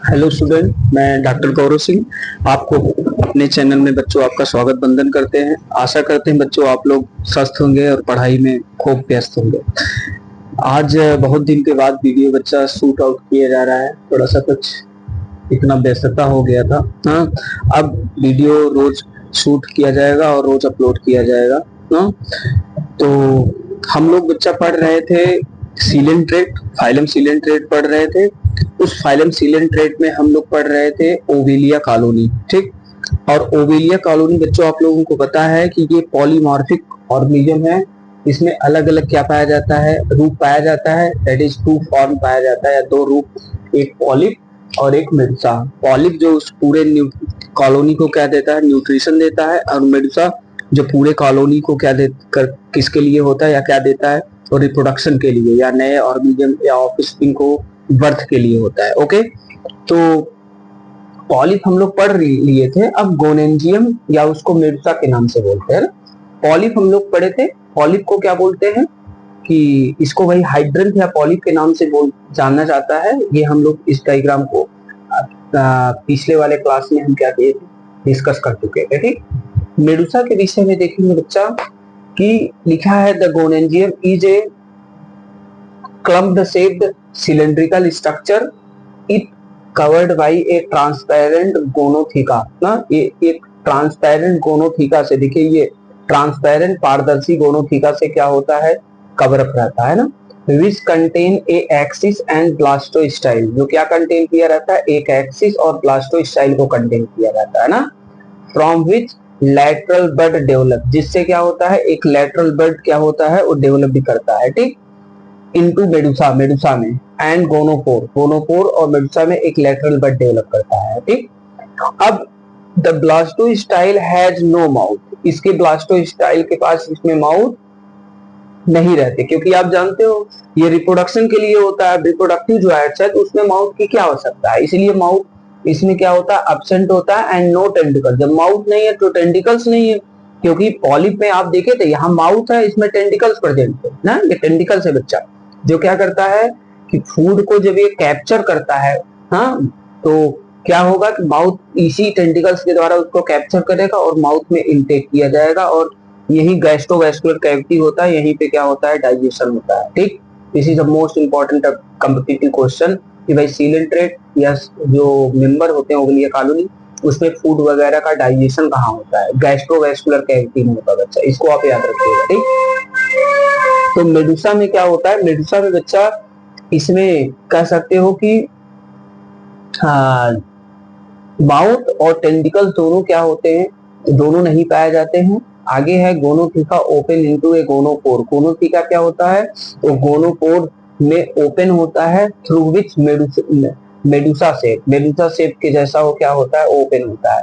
Hello student, मैं doctor Gaurav Singh आपको अपने चैनल में बच्चों आपका स्वागत बंदन करते हैं। आशा करते हैं बच्चों आप लोग स्वस्थ होंगे और पढ़ाई में खूब व्यस्त होंगे। आज बहुत दिन के बाद वीडियो बच्चा शूट आउट किया जा रहा है। थोड़ा सा कुछ इतना व्यस्तता हो गया था। हाँ, अब वीडियो रोज शूट किया जाएगा और रोज अपलोड किया जाएगा। हाँ, तो हम लोग बच्चा पढ़ रहे थे सीलेंट्रेट, फाइलम सीलेंट्रेट पढ़ रहे थे। उस फाइलम सीलेंट्रेट में हम लोग पढ़ रहे थे ओवेलिया कॉलोनी। ठीक, और ओवेलिया कॉलोनी बच्चों आप लोगों को पता है कि ये पॉलीमॉर्फिक ऑर्गेनिज्म है। इसमें अलग अलग क्या पाया जाता है, रूप पाया जाता है, दैट इज टू फॉर्म पाया जाता है, या दो रूप, एक पॉलिप और एक मेडुसा। पॉलिप जो उस पूरे कॉलोनी को क्या देता है, न्यूट्रिशन देता है, और मेडुसा जो पूरे कॉलोनी को क्या किसके लिए होता है या क्या देता है, और रिप्रोडक्शन के लिए या नए ऑर्गेनिज्म या ऑफस्प्रिंग को बर्थ के लिए होता है। ओके, तो पॉलिप हम लोग पढ़ लिए थे। अब गोनेंजियम या उसको मेडुसा के नाम से बोलते हैं। पॉलिप हम लोग पढ़े थे। पॉलिप को क्या बोलते हैं कि इसको वही हाइड्रंथ या पॉलिप के नाम से जानना जाता है। ये हम लोग इस डायग्राम को पिछले वाले क्लास में हम क्या किए थे, डिस्कस कर चुके थे। ठीक, मेडुसा के विषय में देखेंगे बच्चा कि लिखा है the gonangium is a clumped shaped cylindrical structure, it covered by a transparent gonotheca। ना, ये एक ट्रांसपेरेंट गोनोथीका से, देखिए ये ट्रांसपेरेंट पारदर्शी गोनोथीका से क्या होता है, कवर अप रहता है ना। Which contain a axis and blastostyle, जो क्या कंटेन किया रहता है, एक एक्सिस और ब्लास्टोस्टाइल को कंटेन किया रहता है ना। From which lateral bud develop, जिससे क्या होता है, एक लैटरल बड क्या होता है, वो डेवलप भी करता है। ठीक, इनटू मेडुसा, मेडुसा में, एंड गोनोपोर, गोनोपोर और मेडुसा में एक लैटरल बड डेवलप करता है। ठीक, अब द ब्लास्टोस्टाइल हैज नो माउथ, इसके ब्लास्टोस्टाइल के पास इसमें माउथ नहीं रहते, क्योंकि आप जानते हो ये रिप्रोडक्शन के लिए होता है। रिप्रोडक्टिव जो एक्ट्स है तो उसमें माउथ की क्या आवश्यकता है, इसलिए माउथ इसमें क्या होता है, एब्सेंट होता है। एंड नो टेंटिकल, जब माउथ नहीं है तो टेंटिकल्स नहीं है, क्योंकि पॉलिप में आप देखे थे यहाँ माउथ है, इसमें टेंटिकल्स प्रेजेंट है ना। ये टेंटिकल्स है बच्चा, जो क्या करता है कि फूड को जब ये कैप्चर करता है, हाँ, तो क्या होगा कि माउथ इसी टेंटिकल्स के द्वारा उसको कैप्चर करेगा और माउथ में इनटेक किया जाएगा, और यही गैस्ट्रोवैस्कुलर कैविटी होता है, यहीं पे क्या होता है, डाइजेशन होता है। ठीक, this is the most important competitive question कि भाई सीलेंट्रेट या जो मेंबर होते हैं ओवेलिया कॉलोनी, उसमें फूड वगैरह का डाइजेशन कहाँ होता है, गैस्ट्रोवैस्कुलर कैविटी में होता है बच्चा, इसको आप याद रखिएगा। ठीक, तो मेडुसा में क्या होता है, मेडुसा में बच्चा इसमें कह सकते हो कि माउथ और टेंटिकल्स दोनों क्या होते हैं, दोनों नहीं पाए जाते हैं। आगे है gonotheca open into a gonopore, gonotheca क्या होता है, वो गोनोपोर में ओपन होता है, through which medusa shape, medusa shape के जैसा वो क्या होता है, ओपन होता है।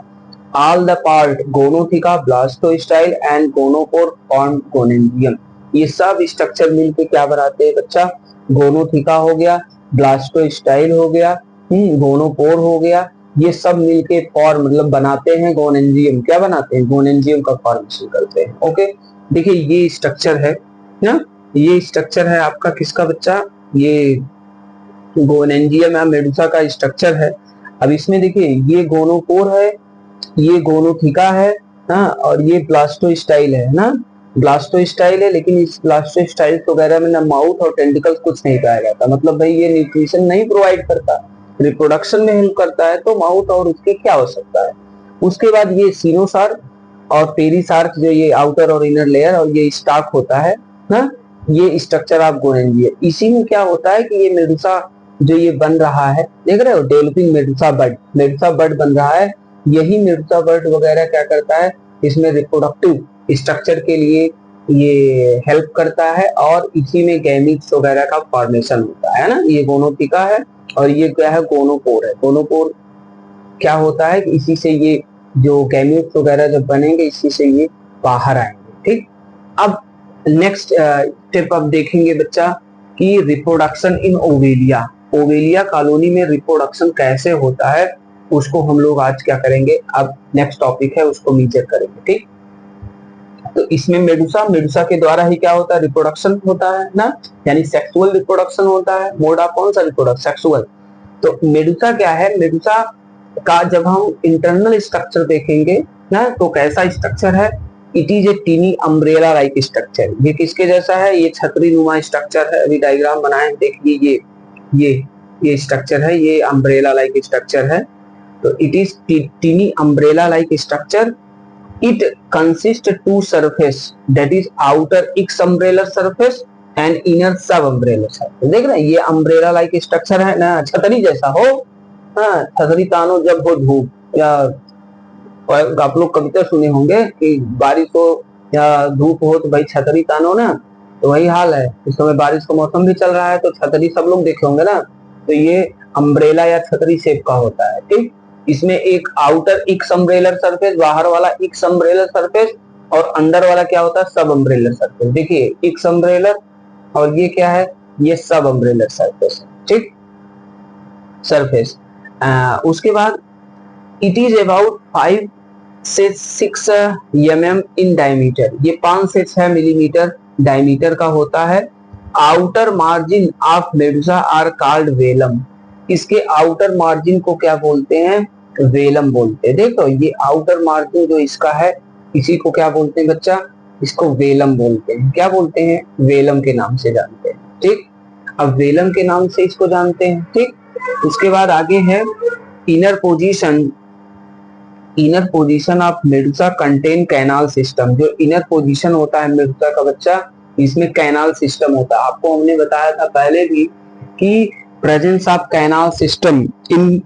All the part gonotheca, blastostyle and gonopore form gonangium, ये सब स्ट्रक्चर मिलके क्या बनाते हैं बच्चा, गोनोथीका हो गया, ब्लास्टोस्टाइल हो गया, गोनोपोर हो गया, ये सब मिलके फॉर्म मतलब बनाते हैं गोनेंजियम। क्या बनाते हैं, गोनेंजियम का फॉर्मेशन करते हैं। ओके, देखिए ये स्ट्रक्चर है ना, ये स्ट्रक्चर है आपका किसका बच्चा, ये गोनेंजियम या मेडुसा का स्ट्रक्चर है। अब इसमें देखिए ये गोनोपोर है, ये गोनोथीका है ना, और ये ब्लास्टोस्टाइल है ना, ब्लास्टोस्टाइल है, लेकिन इस ब्लास्टोस्टाइल वगैरह में ना माउथ और टेंटिकल्स कुछ नहीं पाया जाता, मतलब भाई ये न्यूट्रिशन नहीं प्रोवाइड करता, रिप्रोडक्शन में हेल्प करता है, तो माउथ और उसकी क्या आवश्यकता है। उसके बाद ये सीनोसार और पेरिसार्क, जो ये आउटर और इनर लेयर, और ये स्टाक होता है ना, ये स्ट्रक्चर आप गोनेंजियम। इसी में क्या होता है कि ये मेडुसा जो ये बन रहा है, देख रहे हो, डेवलपिंग मेडुसा बड, मेडुसा बड बन रहा है। यही मेडुसा बड वगैरह क्या करता है, इसमें रिप्रोडक्टिव स्ट्रक्चर के लिए ये हेल्प करता है, और इसी में गैमीट्स वगैरह का फॉर्मेशन होता है ना। ये गोनोथीका है और ये क्या है, गोनोपोर है। गोनोपोर क्या होता है कि इसी से ये जो गैमीट्स वगैरह जब बनेंगे, इसी से ये बाहर आएंगे। ठीक, अब नेक्स्ट स्टेप अब देखेंगे बच्चा कि रिप्रोडक्शन इन ओवेलिया, ओवेलिया कॉलोनी में रिप्रोडक्शन कैसे होता है, उसको हम लोग आज क्या करेंगे, अब नेक्स्ट टॉपिक है उसको मेजर करेंगे। ठीक, तो इसमें मेडुसा, मेडुसा के द्वारा ही क्या होता है, रिप्रोडक्शन होता है ना, यानी सेक्सुअल रिप्रोडक्शन होता है। मोड ऑफ कौन सा रिप्रोडक्शन, सेक्सुअल। तो मेडुसा क्या है, मेडुसा का जब हम इंटरनल स्ट्रक्चर देखेंगे ना तो कैसा स्ट्रक्चर है, it is a tiny umbrella like structure. ये किसके जैसा है, ये छतरी नुमा स्ट्रक्चर है। अभी डायग्राम बनाए देखिए, ये स्ट्रक्चर है, ये अम्ब्रेला लाइक स्ट्रक्चर है। तो it is tiny umbrella like structure. It consist two surface, that is outer exumbrellar surface and inner subumbrellar surface. देख रहे हैं, ये अम्ब्रेला लाइक स्ट्रक्चर है ना, छतरी जैसा हो। हाँ, छतरी तानो जब हो धूप, या आप लोग कविता सुने होंगे कि बारिश हो या धूप हो तो भाई छतरी तानो ना, तो वही हाल है। इस समय बारिश का मौसम भी चल रहा है तो छतरी सब लोग देखे होंगे ना, तो ये अम्ब्रेला या छतरी शेप का होता है। ठीक, इसमें एक आउटर एक्स अम्ब्रेलर सरफेस, बाहर वाला एक्स अम्ब्रेलर सरफेस, और अंदर वाला क्या होता है, सब अम्ब्रेलर सरफेस। देखिए एक्स अम्ब्रेलर, और ये क्या है, ये सब अम्ब्रेलर सरफेस। ठीक, सरफेस। उसके बाद इट इज अबाउट 5 से 6 mm इन डायमीटर, ये 5 से 6 मिलीमीटर डायमीटर का होता है। Outer margin of medusa are called velum, इसके आउटर मार्जिन को क्या बोलते हैं, वेलम बोलते हैं। देखो ये आउटर मार्जिन जो इसका है, इसी को क्या बोलते हैं बच्चा, इसको वेलम बोलते हैं। क्या बोलते हैं, वेलम के नाम से जानते हैं। ठीक, अब वेलम के नाम से इसको जानते हैं। ठीक, उसके बाद आगे है inner position. Inner position of Medusa contain canal system. जो इनर पोजीशन होता है मेडुसा का बच्चा, इसमें कैनाल सिस्टम होता है। आपको हमने बताया था पहले भी कि presence of canal system in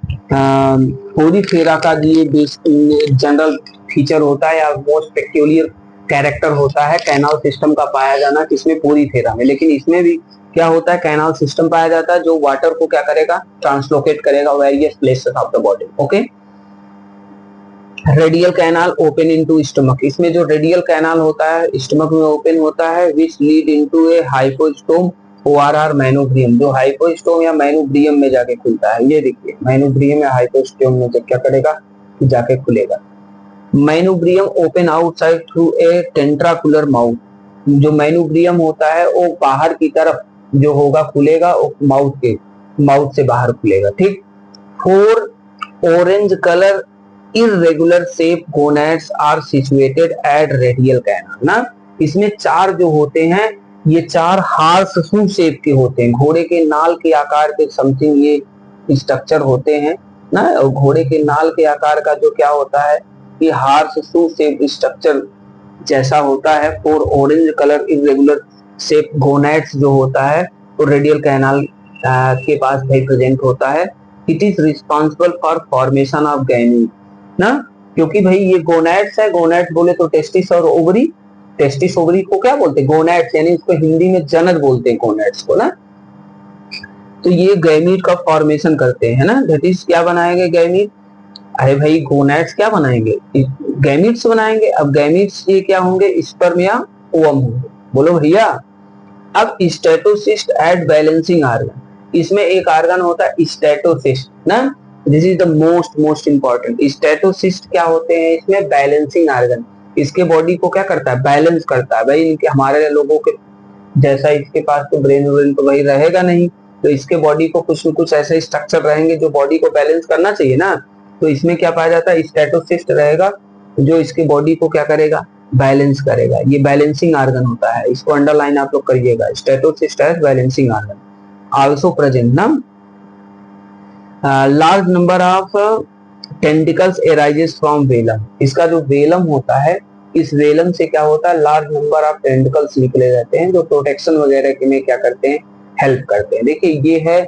Porifera का ये जनरल फीचर होता है या मोस्ट पेक्यूलियर कैरेक्टर होता है कैनाल सिस्टम का पाया जाना, किसमें, पोरीफेरा में। लेकिन इसमें भी क्या होता है, कैनाल सिस्टम पाया जाता है जो वाटर को क्या करेगा, ट्रांसलोकेट करेगा various places of the body. Okay, radial canal open into stomach, इसमें जो रेडियल कैनाल होता है स्टमक में ओपन होता है, which lead into a hypostome or manubrium, जो हाइपोस्टोम या मैनोब्रियम में जाके खुलता है। ये देखिए मैनोब्रियम या हाइपोस्टोम में क्या करेगा, जाके खुलेगा। Manubrium open outside through a tentacular mouth, जो मैनोब्रियम होता है वो बाहर की तरफ जो होगा खुलेगा, माउथ से बाहर खुलेगा। ठीक, 4 orange colour irregular shape gonads are situated at radial canal ना, इसमें 4 जो होते हैं ये 4 हार्स शू शेप के होते हैं, घोड़े के नाल के आकार के समथिंग ये स्ट्रक्चर होते हैं ना। और घोड़े के नाल के आकार का जो क्या होता है, ये हार्स शू शेप स्ट्रक्चर जैसा होता है। 4 orange colour irregular shape gonads जो होता है तो रेडियल कैनाल के पास भाई प्रेजेंट होता है। It is responsible for formation of gamete ना, क्योंकि भाई ये गोनैड्स है, गोनैड्स बोले तो टेस्टिस और ओवरी, टेस्टिस ओवरी को क्या बोलते हैं, गोनैड्स, यानी इसको हिंदी में जनक बोलते हैं गोनैड्स को ना। तो ये गैमीट का फॉर्मेशन करते हैं ना, दैट इज क्या बनाएंगे गैमीट, अरे भाई गोनैड्स क्या बनाएंगे, गैमीट्स बनाएंगे। अब गैमीट्स ये क्या होंगे, स्पर्म या ओवम होंगे, बोलो भैया। अब स्टेटोसिस्ट एट बैलेंसिंग आर्गन, इसमें एक आर्गन होता है स्टेटोसिस्ट ना, this is the most important. Statocyst क्या होते हैं, इसमें बैलेंसिंग आर्गन, इसके बॉडी को क्या करता है, बैलेंस करता है। भाई इनके हमारे लोगों के जैसा इसके पास तो ब्रेन तो भाई रहेगा नहीं, तो इसके बॉडी को कुछ न कुछ ऐसे स्ट्रक्चर रहेंगे जो बॉडी को बैलेंस करना चाहिए ना। तो इसमें क्या पाया जाता है, स्टेटोसिस्ट रहेगा जो इसके बॉडी को क्या करेगा, बैलेंस करेगा। ये बैलेंसिंग आर्गन होता है, इसको अंडरलाइन आप लोग करिएगा, statocyst as balancing organ also present ना। Large number of tentacles arises from velum, इसका जो वेलम होता है, इस वेलम से क्या होता है, लार्ज नंबर ऑफ टेंटिकल्स निकले रहते हैं जो प्रोटेक्शन वगैरह के में क्या करते हैं, हेल्प करते हैं। देखिए ये है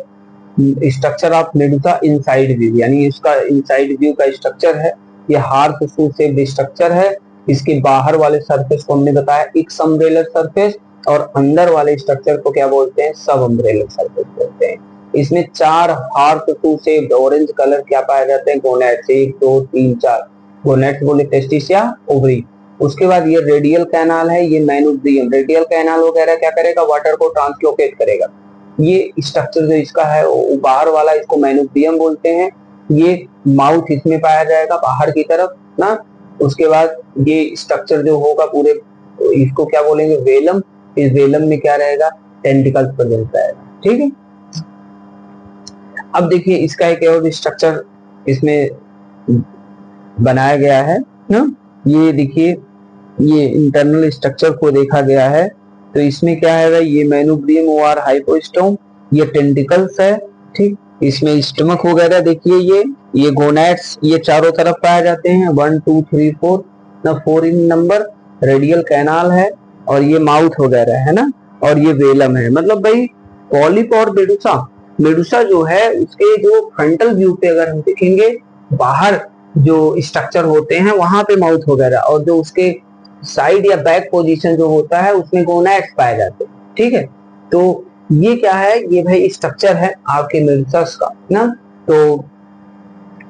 structure of Medusa inside view, यानी इसका इनसाइड व्यू का स्ट्रक्चर है। ये हार्स शू शेप्ड स्ट्रक्चर है। इसके बाहर वाले सरफेस को हमने बताया एक्स अम्ब्रेलर सरफेस, और अंदर वाले स्ट्रक्चर को क्या बोलते हैं, सब अम्ब्रेलर सरफेस बोलते हैं। इसमें 4 हार्स शू शेप्ड ऑरेंज कलर क्या पाए जाते हैं, गोनैड्स, 1 2 3 4 गोनैड्स बोले टेस्टिस या ओवरी। उसके बाद ये रेडियल कैनाल है, ये मैनोब्रियम, रेडियल कैनाल वगैरह क्या करेगा, वाटर को ट्रांसलोकेट करेगा। ये स्ट्रक्चर जो इसका है वो बाहर वाला, इसको मैनोब्रियम बोलते हैं। ये माउथ इसमें पाया जाएगा बाहर की तरफ ना। उसके बाद ये स्ट्रक्चर जो होगा पूरे, इसको क्या बोलेंगे, वेलम। इस वेलम में क्या रहेगा, टेंटिकल्स प्रेजेंट रहेगा। ठीक है, अब देखिए इसका एक और स्ट्रक्चर इसमें बनाया गया है ना, ये देखिए ये इंटरनल स्ट्रक्चर को देखा गया है। तो इसमें क्या है भाई, ये मेनुब्रियम और हाइपोस्टोम, ये टेंटिकल्स है, ठीक। इसमें स्टमक वगैरह देखिए, ये गोनैड्स, ये चारों तरफ पाए जाते हैं, 1 2 3 4 ना 4 इन नंबर। रेडियल कैनाल है और ये माउथ वगैरह है ना, और ये वेलम है। मतलब भाई पॉलिप और मेडुसा, मेडुसा जो है उसके जो फ्रंटल व्यू पे अगर हम देखेंगे, बाहर जो स्ट्रक्चर होते हैं वहां पे माउथ वगैरह, और जो उसके साइड या बैक पोजीशन जो होता है उसमें गोनैड्स पाए जाते हैं, ठीक है। तो ये क्या है, ये भाई स्ट्रक्चर है आपके मेडुसास का ना। तो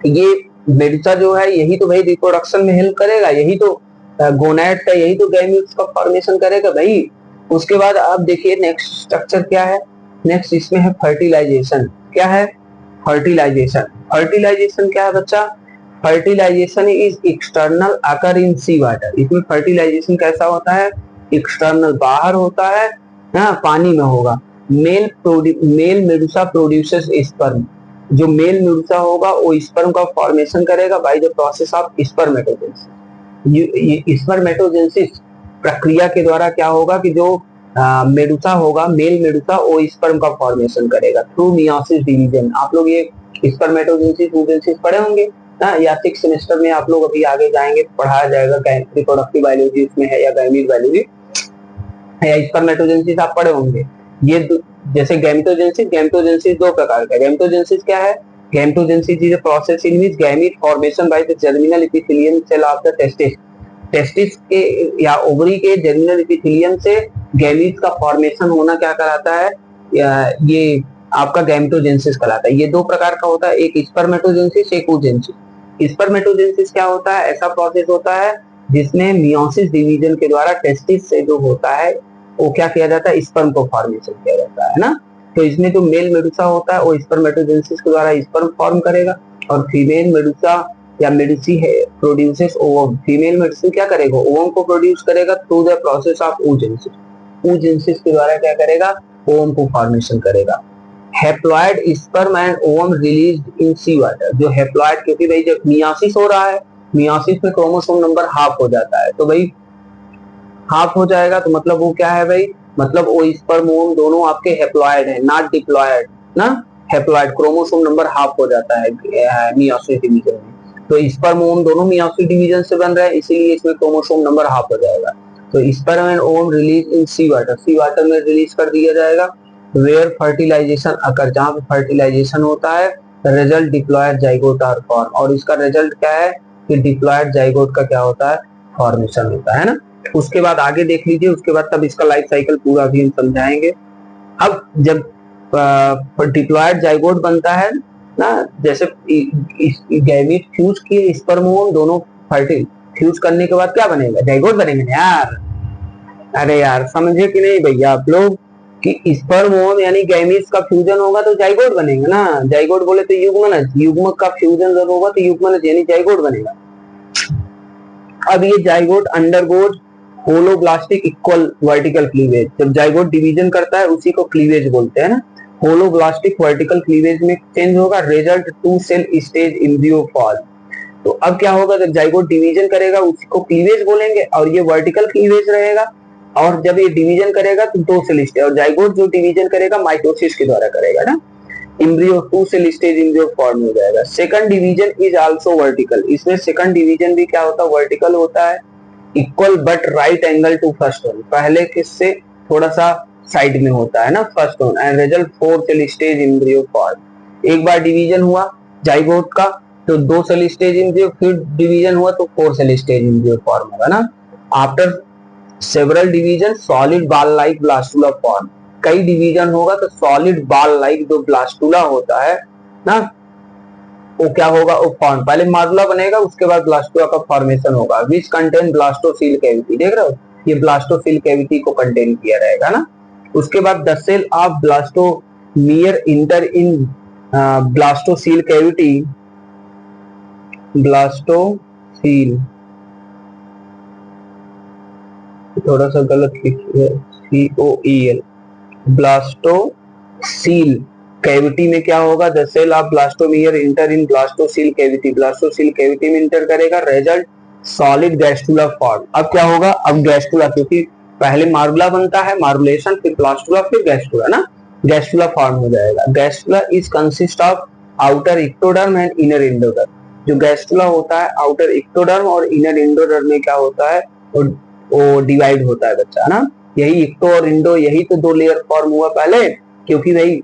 ये मेडुसा जो है यही तो भाई रिप्रोडक्शन में हेल्प करेगा, यही तो गोनैड का, यही तो गैमीट्स का फॉर्मेशन करेगा भाई। उसके बाद आप देखिए नेक्स्ट स्ट्रक्चर क्या है, नेक्स्ट इसमें है फर्टिलाइजेशन। क्या है, फर्टिलाइजेशन। फर्टिलाइजेशन क्या है बच्चा, fertilisation is external occur in sea water. इसमें फर्टिलाइजेशन कैसा होता है, एक्सटर्नल बाहर होता है ना, पानी में होगा। मेल मेडुसा प्रोड्यूसेस स्पर्म, जो मेल मेडुसा होगा वो स्पर्म का फॉर्मेशन करेगा by the process of spermatogenesis. Spermatogenesis प्रक्रिया के द्वारा क्या होगा कि जो मेडुसा होगा, मेल मेडुसा, वो स्पर्म का फॉर्मेशन करेगा थ्रू मियोसिस डिवीजन। आप लोग ये स्पर्मेटोजेनेसिस मूजेनेसिस पढ़े होंगे ना, या 6th सेमेस्टर में आप लोग अभी आगे जाएंगे तो पढ़ाया जाएगा, रिप्रोडक्टिव बायोलॉजी इसमें है या गैमीट बायोलॉजी या स्पर्मेटोजेनेसिस आप पढ़े होंगे। ये जैसे गैमेटोजेनेसिस दो प्रकार का है। गैमेटोजेनेसिस क्या है, gametogenesis is a process in which gamete formation by the germinal epithelium cell of the testis. Testis के या ओवरी के जर्मिनल एपिथेलियम से गैमीट का फॉर्मेशन होना क्या कराता है, ये आपका गैमेटोजेनेसिस कहलाता है। ये दो प्रकार का होता है, एक स्पर्मेटोजेनेसिस, एक oogenesis। स्पर्मेटोजेनेसिस क्या होता है, ऐसा प्रोसेस होता है जिसमें मियोसिस डिवीजन के द्वारा टेस्टिस से जो होता है वो क्या किया जाता है, स्पर्म को फॉर्मेशन किया जाता है ना। तो इसमें जो मेल मेडुसा होता है वो स्पर्मेटोजेनेसिस के द्वारा स्पर्म फॉर्म करेगा, और फीमेल मेडुसा या मेडुसी है प्रोड्यूसेस ओवम। फीमेल मेडुसी क्या करेगा, ओवम को प्रोड्यूस करेगा through the process of oogenesis। oogenesis के द्वारा क्या करेगा, ओवम को फॉर्मेशन करेगा। Haploid sperm and ovum released in sea water. जो हैप्लॉइड, क्योंकि भाई जब मियोसिस हो रहा है, मियोसिस में क्रोमोसोम नंबर हाफ हो जाता है, तो भाई हाफ हो जाएगा तो मतलब वो क्या है भाई, मतलब वो स्पर्म ओवम दोनों आपके हैप्लॉइड है, नॉट डिप्लॉयड ना। हैप्लॉइड क्रोमोसोम नंबर हाफ हो जाता है मियोसिस डिवीजन में, तो स्पर्म ओवम दोनों मियोसिस डिवीजन से बन रहे हैं, इसीलिए इसमें क्रोमोसोम नंबर हाफ हो जाएगा। तो sperm and ovum release in sea water, sea water में रिलीज कर दिया जाएगा। वेयर फर्टिलाइजेशन अकर, जहां पे फर्टिलाइजेशन होता है, result diploid zygote are form. और इसका रिजल्ट क्या है कि डिप्लॉयड जाइगोट का क्या होता है, फॉर्मेशन होता है ना। उसके बाद आगे देख लीजिए, उसके बाद तब इसका लाइफ साइकिल पूरा भी हम समझाएंगे। अब जब डिप्लॉयड जाइगोट बनता है ना, जैसे गैमीट फ्यूज किए स्पर्म ओवम दोनों फर्टिल फ्यूज करने के बाद क्या बनेगा, जाइगोट बनेंगे ना यार। अरे यार समझे कि नहीं भैया आप लोग, कि स्पर्म ओवम यानी गैमीट्स का फ्यूजन होगा तो जाइगोट बनेगा ना। जाइगोट बोले तो युग्मनज, युग्मक का फ्यूजन जब होगा तो युग्मनज यानी जाइगोट बनेगा। अब ये zygote undergoes holoblastic equal vertical cleavage. जब जाइगोट डिवीजन करता है उसी को क्लीवेज बोलते हैं ना। होलोब्लास्टिक वर्टिकल क्लीवेज में चेंज होगा, result 2 cell stage embryo fall. तो अब क्या होगा, जब जाइगोट डिवीजन करेगा उसी को क्लीवेज बोलेंगे, और ये वर्टिकल क्लीवेज रहेगा। और जब ये डिवीजन करेगा तो 2 सेल स्टेज, और जाइगोट जो डिवीजन करेगा माइटोसिस के द्वारा करेगा ना, embryo 2 cell stage embryo form हो जाएगा। Second division is also vertical. इसमें सेकंड डिवीजन भी क्या होता है, वर्टिकल होता है। Equal but right angle to first one, पहले किससे थोड़ा सा साइड में होता है ना first one. And result 4 cell stage embryo form. एक बार डिवीजन हुआ जाइगोट का तो 2 सेल स्टेज एम्ब्रियो, फिर डिवीजन हुआ तो 4 सेल स्टेज एम्ब्रियो फॉर्म होगा ना। After several division solid ball like blastula form. कई डिवीजन होगा तो सॉलिड बॉल लाइक जो ब्लास्टुला होता है ना, वो क्या होगा, वो फॉर्म, पहले मार्जुला बनेगा उसके बाद ब्लास्टुला का फॉर्मेशन होगा। विच कंटेन ब्लास्टोसील कैविटी, देख रहे हो ये ब्लास्टोसील कैविटी को कंटेन किया रहेगा ना। उसके बाद the cell of blastomere enter in blastocoel cavity, blastocoel थोड़ा सा गलत लिखी है, COEL, ब्लास्टोसील कैविटी में क्या होगा, the cell of blastomere enter in blastocoel cavity, blastocoel cavity में इंटर करेगा, रिजल्ट सॉलिड गैस्ट्रुला फॉर्म। अब क्या होगा, अब गैस्ट्रुला, क्योंकि पहले मार्बुला बनता है, मार्बुलेशन, फिर ब्लास्टुला, फिर गैस्ट्रुला ना, गैस्ट्रुला फॉर्म हो जाएगा। Gastrula is consist of outer ectoderm and inner endoderm. जो गैस्ट्रुला होता है आउटर इक्टोडर्म और इनर एंडोडर्म में क्या होता है, वो डिवाइड होता है बच्चा, है ना। यही इक्टो और इंडो, यही तो दो लेयर फॉर्म हुआ पहले, क्योंकि भाई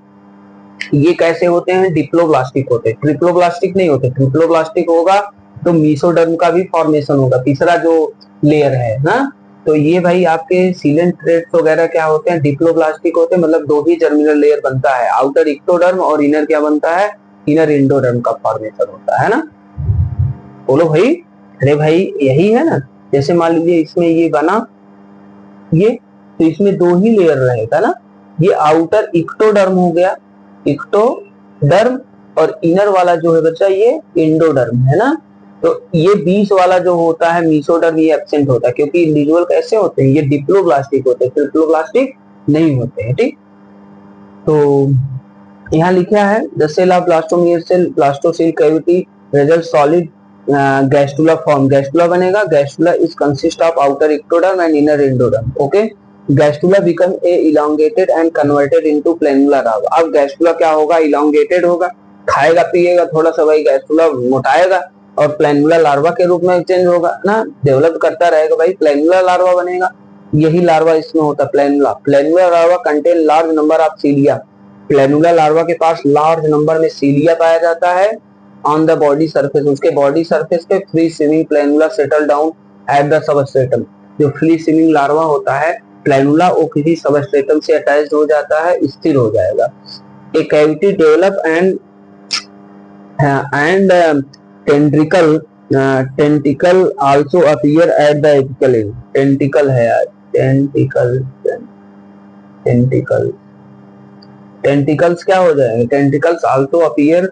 ये कैसे होते हैं, डिप्लोब्लास्टिक होते हैं, ट्रिप्लोब्लास्टिक नहीं होते। ट्रिप्लोब्लास्टिक होगा तो मीसोडर्म का भी फॉर्मेशन होगा, तीसरा जो लेयर है ना। तो ये भाई आपके सीलेंट थ्रेड्स वगैरह क्या होते हैं, डिप्लोब्लास्टिक होते हैं, मतलब दो ही जर्मिनल लेयर बनता है, आउटर इक्टोडर्म और इनर क्या बनता है, इनर एंडोडर्म का फॉर्मेशन होता है ना। बोलो भाई, अरे भाई यही है ना। जैसे मान लीजिए इसमें ये बना ये, तो इसमें दो ही लेयर रहेगा ना, ये आउटर इक्टोडर्म हो गया, इक्टोडर्म, और इनर वाला जो है बच्चा ये एंडोडर्म है ना। तो ये बीच वाला जो होता है मीसोडर्म, ये एब्सेंट होता है, क्योंकि इंडिविजुअल कैसे होते हैं, ये डिप्लोब्लास्टिक होते हैं, ट्रिप्लोब्लास्टिक नहीं होते हैं, ठीक। तो यहाँ लिखा है the cell of blastomere cell blastocoel cavity result solid gastrula form. Gastrula बनेगा, gastrula is consist of outer ectoderm and inner endoderm, okay. Gastrula become a elongated and converted into planula larva. अब gastrula क्या होगा, elongated होगा, खाएगा पिएगा थोड़ा सा भाई, गैस्ट्रुला मोटाएगा और प्लेनुला लार्वा के रूप में चेंज होगा ना, डेवलप करता रहेगा भाई, प्लेनुला लार्वा बनेगा। यही लार्वा इसमें होता है, planula. Planula larva contain large number of सीलिया। Planula larva के पास लार्ज नंबर में सीलिया पाया जाता है ऑन द बॉडी सरफेस, उसके बॉडी सरफेस पे free swimming planula settle down at the substratum. जो फ्री स्विमिंग लार्वा होता है प्लेनुला, वो किसी सबस्ट्रेटम से अटैच हो जाता है, स्थिर हो जाएगा। A cavity develop and tentacle also appear at the apical end. Tentacle है यार, टेंटिकल्स क्या हो जाएगा, tentacles also appear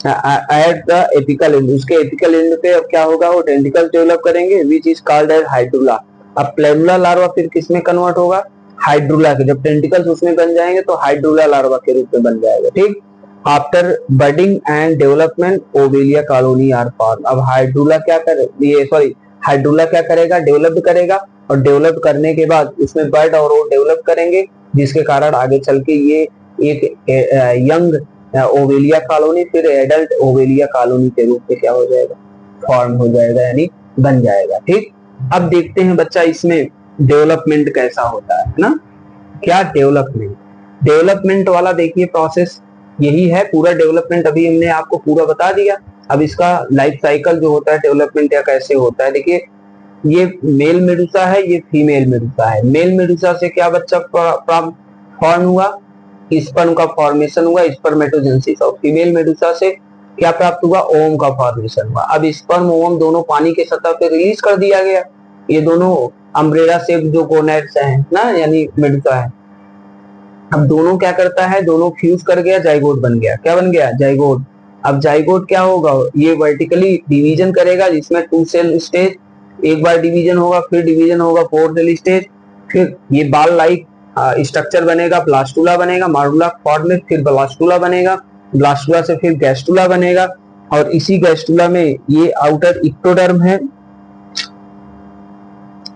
at the apical end. उसके एपिकल एंड पे अब क्या होगा, वो टेंटिकल्स डेवलप करेंगे, which is called as hydrula. अब प्लेनुला लार्वा फिर किसमें कन्वर्ट होगा, हाइड्रुला के। जब टेंटिकल्स उसमें बन जाएंगे तो हाइड्रुला लार्वा के रूप में बन जाएगा, ठीक। After budding and development Obelia colony are form. अब हाइड्रुला क्या हाइड्रुला क्या करेगा, डेवलप करेगा, और डेवलप करने के बाद उसमें बर्ड और वो डेवलप करेंगे, जिसके कारण आगे चल के ये एक यंग ओवेलिया कॉलोनी, फिर एडल्ट ओवेलिया कॉलोनी के रूप में क्या हो जाएगा, फॉर्म हो जाएगा, यानी बन जाएगा, ठीक। अब देखते हैं बच्चा इसमें डेवलपमेंट कैसा होता है ना। क्या डेवलपमेंट वाला देखिए प्रोसेस यही है पूरा। डेवलपमेंट अभी हमने आपको पूरा बता दिया। अब इसका लाइफ साइकिल जो होता है डेवलपमेंट या कैसे होता है, देखिए ये मेल मेडुसा है, ये फीमेल मेडुसा है। मेल मेडुसा से क्या बच्चा फॉर्म हुआ, स्पर्म का फॉर्मेशन हुआ, स्पर्मेटोजेनेसिस। और फीमेल मेडुसा से क्या प्राप्त हुआ, ओवम का फॉर्मेशन हुआ। अब स्पर्म ओवम दोनों पानी के सतह पे रिलीज कर दिया गया। ये दोनों अम्ब्रेला शेप जो गोनेड्स हैं ना, यानी मेडुसा है। अब दोनों क्या करता है, दोनों फ्यूज कर गया, जाइगोट बन गया। क्या बन गया, जाइगोट। अब जाइगोट क्या होगा, ये वर्टिकली डिवीजन करेगा, जिसमें 2 सेल स्टेज, एक बार डिवीजन होगा, फिर डिवीजन होगा 4 सेल स्टेज, फिर ये बाल लाइक स्ट्रक्चर बनेगा, ब्लास्टुला बनेगा, मार्बुला फॉर्म में, फिर ब्लास्टुला बनेगा, ब्लास्टुला से फिर गैस्टुला बनेगा, और इसी गैस्टुला में ये आउटर इक्टोडर्म है,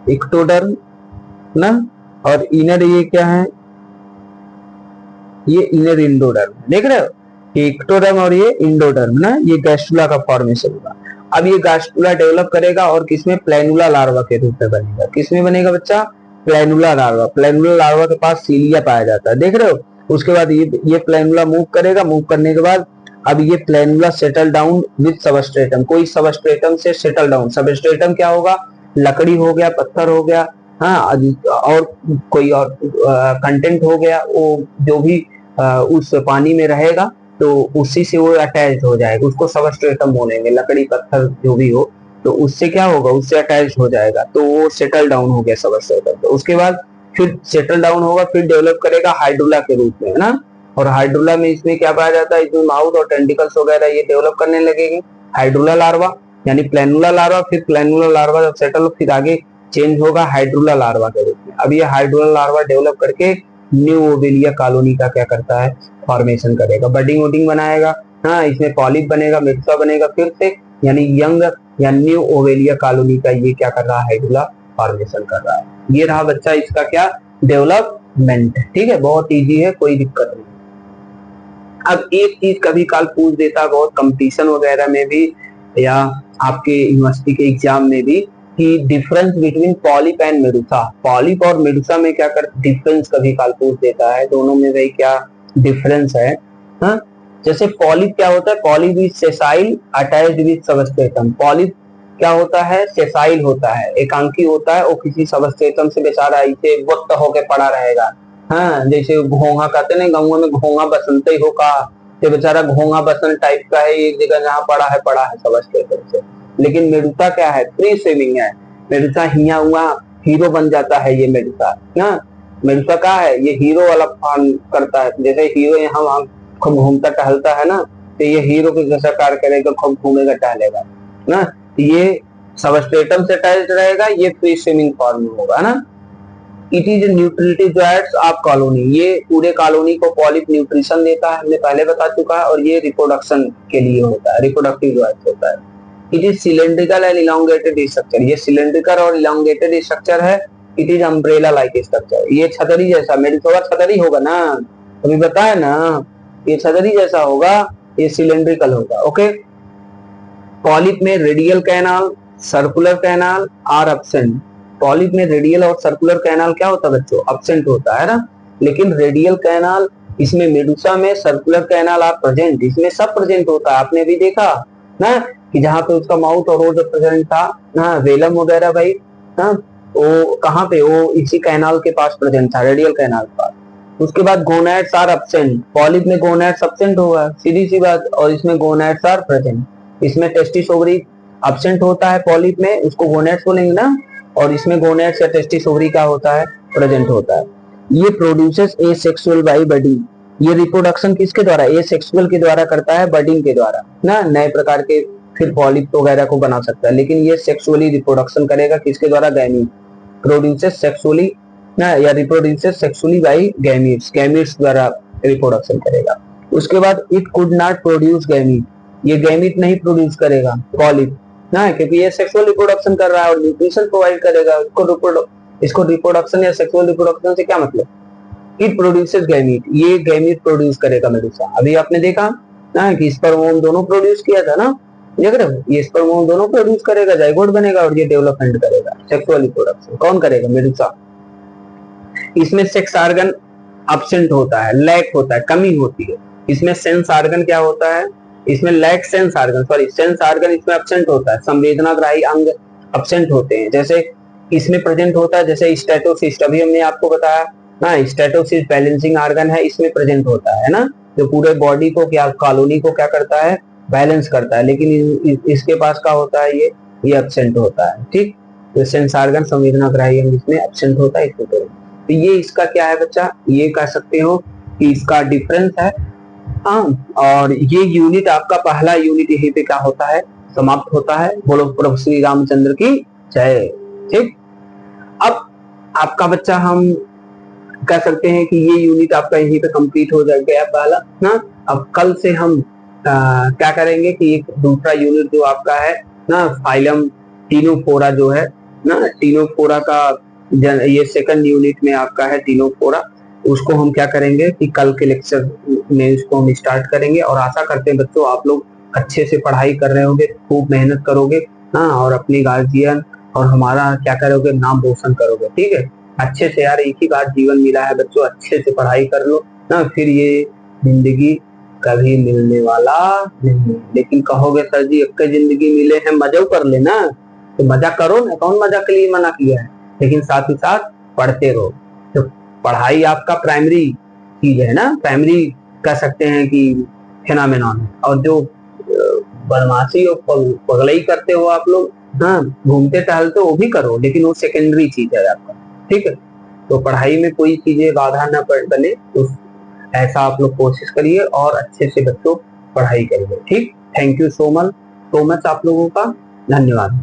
इक्टोडर्म ना, और इनर ये क्या है, ये इनर इंडोडर्म। देख रहे हो, ये इक्टोडर्म और ये इंडोडर्म ना, ये गैस्टुला का फॉर्मेशन होगा। अब ये गैस्टुला डेवलप करेगा और किसमें, प्लेनुला लार्वा के रूप में बनेगा। किसमें बनेगा बच्चा, प्लेनुला लार्वा। प्लेनुला लार्वा के पास सीलिया पाया जाता है, देख रहे हो। उसके बाद ये प्लेनुला मूव करेगा, मूव करने के बाद अब ये planula settle down with substratum, कोई सबस्ट्रेटम से सेटल डाउन। सबस्ट्रेटम क्या होगा, लकड़ी हो गया, पत्थर हो गया, हाँ, और कोई और कंटेंट हो गया, वो जो भी उस पानी में रहेगा तो उसी से वो अटैच हो जाएगा, उसको सबस्ट्रेटम बोलेंगे। लकड़ी पत्थर जो भी हो तो उससे क्या होगा, उससे अटैच हो जाएगा, तो वो सेटल डाउन हो गया सबस्ट्रेटम। तो उसके बाद फिर सेटल डाउन होगा, फिर डेवलप करेगा हाइड्रुला के रूप में, है ना। और हाइड्रुला में इसमें क्या पाया जाता है, इसमें माउथ और टेंटिकल्स वगैरह ये डेवलप करने लगेंगे। हाइड्रुला लार्वा यानी प्लेनुला लार्वा, फिर प्लेनुला लार्वा जब सेटल, फिर आगे चेंज होगा हाइड्रुला लार्वा के रूप में। अब ये हाइड्रुला लार्वा डेवलप करके न्यू ओवेलिया कॉलोनी का क्या करता है, फॉर्मेशन करेगा, बडिंग वोडिंग बनाएगा। हाँ, इसमें पॉलिप बनेगा, मेडुसा बनेगा फिर से, यानी यंग या न्यू ओवेलिया कॉलोनी का ये क्या कर रहा है, हाइड्रोला फॉर्मेशन कर रहा है। ये रहा बच्चा इसका क्या, डेवलपमेंट। ठीक है, बहुत इजी है, कोई दिक्कत नहीं। अब एक चीज कभी काल पूछ देता है बहुत कंपटीशन वगैरह में भी, या आपके यूनिवर्सिटी के एग्जाम में भी, कि difference between polyp and Medusa. Polyp और मेडुसा में क्या कर डिफरेंस कभी काल पूछ देता है, दोनों में भाई क्या डिफरेंस है। हाँ, जैसे पॉलिप क्या होता है, polyp is sessile attached with substratum. Polyp क्या होता है, सेसाइल होता है, एकांकी होता है, वो किसी सबस्ट्रेटम से बेचारा ऐसे वक्त होके पड़ा रहेगा। हाँ, जैसे घोंघा कहते हैं, गाँव में घोंघा बसंत ही हो का, ये बेचारा घोंघा बसंत टाइप का है, एक जगह जहाँ पड़ा है सबस्ट्रेटम से। लेकिन मेडुसा क्या है, फ्री स्विमिंग है। मेडुसा हिया हुआ हीरो बन जाता है ये मेडुसा ना। मेडुसा क्या है, ये हीरो वाला काम करता है, जैसे हीरो यहाँ वहां खूब घूमता टहलता है ना, तो ये हीरो के जैसा कार्य करेगा, खूब घूमेगा टहलेगा ना। ये सबस्ट्रेटम से अटैच्ड रहेगा, ये फ्री स्विमिंग फॉर्म में होगा ना। It is neutrality joints of colony, ये पूरे कॉलोनी को पॉलिप न्यूट्रिशन देता है, हमने पहले बता चुका है, और ये रिप्रोडक्शन के लिए होता है, रिप्रोडक्टिव जॉइंट्स होता है। It is cylindrical and elongated structure, ये सिलेंड्रिकल और इलांगेटेड स्ट्रक्चर है। It is umbrella like structure, ये छतरी जैसा, मेडुसा छतरी होगा ना, अभी बताया ना, ये छतरी जैसा होगा, ये सिलेंड्रिकल होगा। ओके, पॉलिप में radial canal, circular canal are absent. Polyp में रेडियल और सर्कुलर कैनाल क्या होता है बच्चों, एब्सेंट होता है ना। लेकिन रेडियल कैनाल इसमें, मेडुसा में सर्कुलर कैनाल आर प्रेजेंट, इसमें सब प्रेजेंट होता है। आपने भी देखा ना कि जहाँ पे उसका माउथ और वो जो प्रेजेंट था ना, वेलम वगैरह भाई, हाँ, वो कहाँ पे, वो इसी कैनाल के पास प्रेजेंट था, रेडियल कैनाल के पास। उसके बाद गोनैड्स आर एब्सेंट, पॉलिप में गोनैड्स एब्सेंट होगा, सीधी सी बात, और इसमें गोनैड्स आर प्रेजेंट। इसमें टेस्टिस ओवरी एब्सेंट होता है पॉलिप में, उसको गोनैड्स बोलेंगे ना, और इसमें गोनैड्स या टेस्टिस ओवरी का होता है, प्रेजेंट होता है। ये प्रोड्यूसेस एसेक्सुअल बाय बडिंग, ये रिप्रोडक्शन किसके द्वारा, एसेक्सुअल के द्वारा करता है, बडिंग के द्वारा ना, नए प्रकार के फिर पॉलिप वगैरह को बना सकता है। लेकिन ये सेक्सुअली रिप्रोडक्शन करेगा, किसके द्वारा, गैमीट, प्रोड्यूसेस सेक्सुअली ना, या reproduces sexually by gametes, gametes द्वारा रिप्रोडक्शन करेगा। उसके बाद it could not produce gamete, ये गैमीट नहीं प्रोड्यूस करेगा पॉलिप ना, क्योंकि ये सेक्सुअल रिप्रोडक्शन कर रहा है और न्यूट्रिशन प्रोवाइड करेगा। इसको रिप्रोडक्शन या सेक्सुअल रिप्रोडक्शन से क्या मतलब, इट प्रोड्यूसेस गैमीट, ये गैमीट प्रोड्यूस करेगा मेडुसा। अभी आपने देखा ना कि स्पर्म दोनों प्रोड्यूस किया था ना, देख रहे हो, ये स्पर्म दोनों प्रोड्यूस करेगा, जाइगोट बनेगा, और ये डेवलपमेंट करेगा। सेक्सुअल रिप्रोडक्शन कौन करेगा, मेडुसा। इसमें सेक्स ऑर्गन एब्सेंट होता है, लैक होता है, कमी होती है। इसमें सेंस ऑर्गन क्या होता है, इसमें lack sense organ, sorry sense organ इसमें एब्सेंट होता है, संवेदनाग्राही अंग एब्सेंट होते हैं। जैसे इसमें प्रेजेंट होता है, जैसे स्टेटोसिस्ट, अभी हमने आपको बताया ना, स्टेटोसिस्ट बैलेंसिंग ऑर्गन है, इसमें प्रेजेंट होता है ना, जो पूरे बॉडी को क्या, कॉलोनी को क्या करता है, बैलेंस करता है। लेकिन इसके पास क्या होता है, ये एब्सेंट होता है। ठीक, तो सेंस ऑर्गन, संवेदनाग्राही अंग इसमें एब्सेंट होता है, इसको तो ये इसका क्या है बच्चा, ये कह सकते हो कि इसका डिफरेंस है। हाँ, और ये यूनिट आपका पहला यूनिट यहीं पे क्या होता है, समाप्त होता है। बोलो प्रभु श्री रामचंद्र की जय। ठीक, अब आपका बच्चा हम कह सकते हैं कि ये यूनिट आपका यहीं पे कंप्लीट हो गया पहला ना। अब कल से हम क्या करेंगे कि एक दूसरा यूनिट जो आपका है ना, फाइलम टीनोफोरा जो है ना, टीनोफोरा का ये सेकंड यूनिट में आपका है टीनोफोरा, उसको हम क्या करेंगे कि कल के लेक्चर में इसको हम स्टार्ट करेंगे। और आशा करते हैं बच्चों आप लोग अच्छे से पढ़ाई कर रहे होंगे, खूब मेहनत करोगे हाँ, और अपनी गार्जियन और हमारा क्या करोगे, नाम रोशन करोगे। ठीक है, अच्छे से यार, एक ही बार जीवन मिला है बच्चों, अच्छे से पढ़ाई कर लो ना, फिर ये जिंदगी कभी मिलने वाला नहीं। लेकिन कहोगे सर जी एक जिंदगी मिले हैं, मजा कर लेना, तो मजा करो ना, कौन मजा के लिए मना किया है, लेकिन साथ ही साथ पढ़ते रहो। तो पढ़ाई आपका प्राइमरी चीज है ना, प्राइमरी कह सकते हैं कि फिनोमेनन है। और जो बदमाशी और पगलई करते हो आप लोग, हाँ, घूमते टहलते वो भी करो, लेकिन वो सेकेंडरी चीज है आपका। ठीक है, तो पढ़ाई में कोई चीजें बाधा न बने, तो ऐसा आप लोग कोशिश करिए और अच्छे से बच्चों पढ़ाई करिए। ठीक, थैंक यू सो मच आप लोगों का, धन्यवाद।